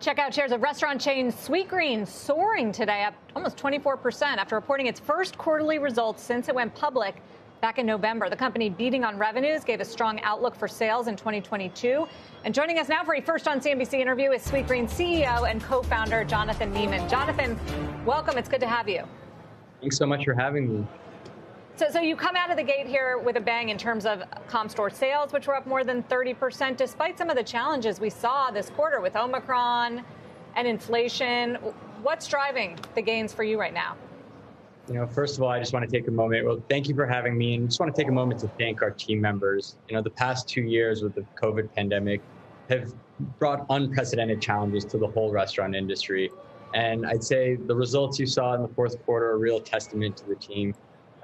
Check out shares of restaurant chain Sweetgreen soaring today, up almost 24% after reporting its first quarterly results since it went public back in November. The company beating on revenues gave a strong outlook for sales in 2022. And joining us now for a first on CNBC interview is Sweetgreen CEO and co-founder Jonathan Neman. Jonathan, welcome. It's good to have you. Thanks so much for having me. So you come out of the gate here with a bang in terms of comp store sales, which were up more than 30%, despite some of the challenges we saw this quarter with Omicron and inflation. What's driving the gains for you right now? First of all, I just want to take a moment. Well, thank you for having me. And just want to take a moment to thank our team members. The past 2 years with the COVID pandemic have brought unprecedented challenges to the whole restaurant industry. And I'd say the results you saw in the fourth quarter are a real testament to the team.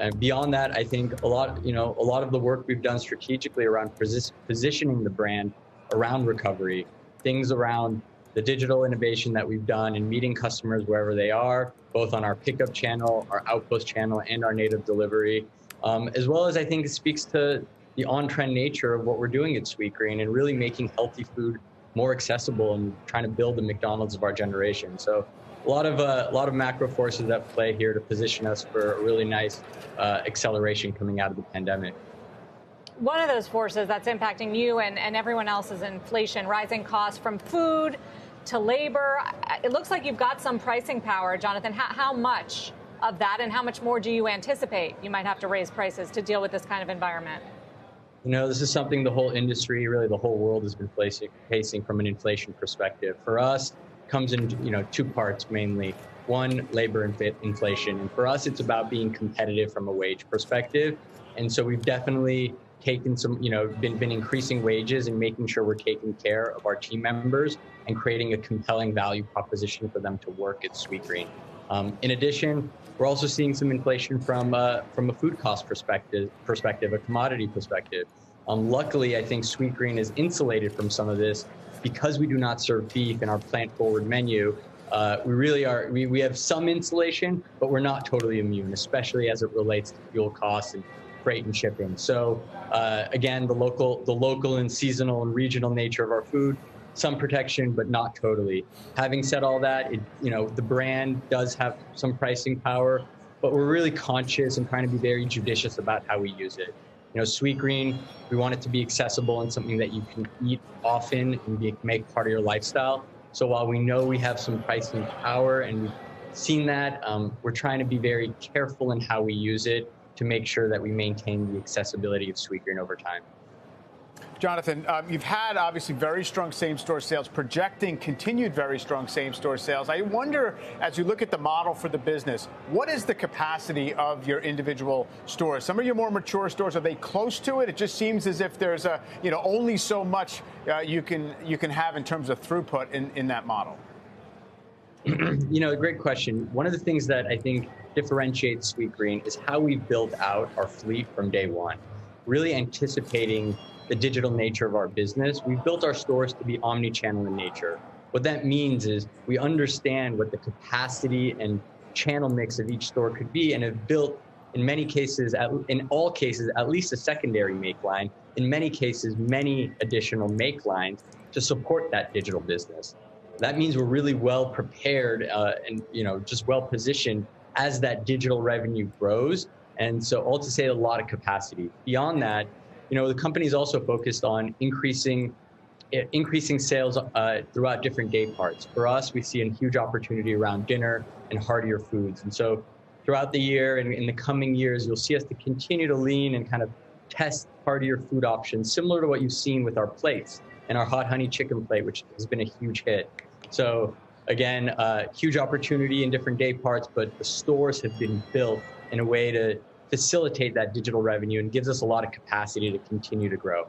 And beyond that, I think a lot of the work we've done strategically around positioning the brand around recovery, things around the digital innovation that we've done and meeting customers wherever they are, both on our pickup channel, our outpost channel, and our native delivery, as well as I think it speaks to the on-trend nature of what we're doing at Sweetgreen and really making healthy food more accessible and trying to build the McDonald's of our generation. So a lot of macro forces at play here to position us for a really nice acceleration coming out of the pandemic. One of those forces that's impacting you and everyone else is inflation, rising costs from food to labor. It looks like you've got some pricing power, Jonathan. How much of that and how much more do you anticipate you might have to raise prices to deal with this kind of environment? This is something the whole industry, really the whole world has been facing from an inflation perspective. For us, comes in two parts mainly. One, labor inflation, and for us it's about being competitive from a wage perspective. And so we've definitely taken some been increasing wages and making sure we're taking care of our team members and creating a compelling value proposition for them to work at Sweetgreen. In addition, we're also seeing some inflation from a food cost perspective, a commodity perspective. Luckily, I think Sweetgreen is insulated from some of this because we do not serve beef in our plant-forward menu. We really are. We have some insulation, but we're not totally immune, especially as it relates to fuel costs and freight and shipping. So again, the local and seasonal and regional nature of our food, some protection, but not totally. Having said all that, the brand does have some pricing power, but we're really conscious and trying to be very judicious about how we use it. Sweetgreen, we want it to be accessible and something that you can eat often and make part of your lifestyle. So while we know we have some pricing power and we've seen that, we're trying to be very careful in how we use it to make sure that we maintain the accessibility of Sweetgreen over time. Jonathan, you've had obviously very strong same-store sales, projecting continued very strong same-store sales. I wonder, as you look at the model for the business, what is the capacity of your individual stores? Some of your more mature stores, are they close to it? It just seems as if there's only so much you can have in terms of throughput in that model. Great question. One of the things that I think differentiates Sweetgreen is how we've built out our fleet from day one, really anticipating the digital nature of our business. We've built our stores to be omni-channel in nature. What that means is we understand what the capacity and channel mix of each store could be and have built, in many cases, in all cases, at least a secondary make line, in many cases, many additional make lines to support that digital business. That means we're really well prepared and just well positioned as that digital revenue grows. And so all to say, a lot of capacity. Beyond that, the company is also focused on increasing sales throughout different day parts. For us, we see a huge opportunity around dinner and heartier foods. And so throughout the year and in the coming years, you'll see us to continue to lean and kind of test heartier food options, similar to what you've seen with our plates and our hot honey chicken plate, which has been a huge hit. So again, huge opportunity in different day parts, but the stores have been built in a way to facilitate that digital revenue and gives us a lot of capacity to continue to grow.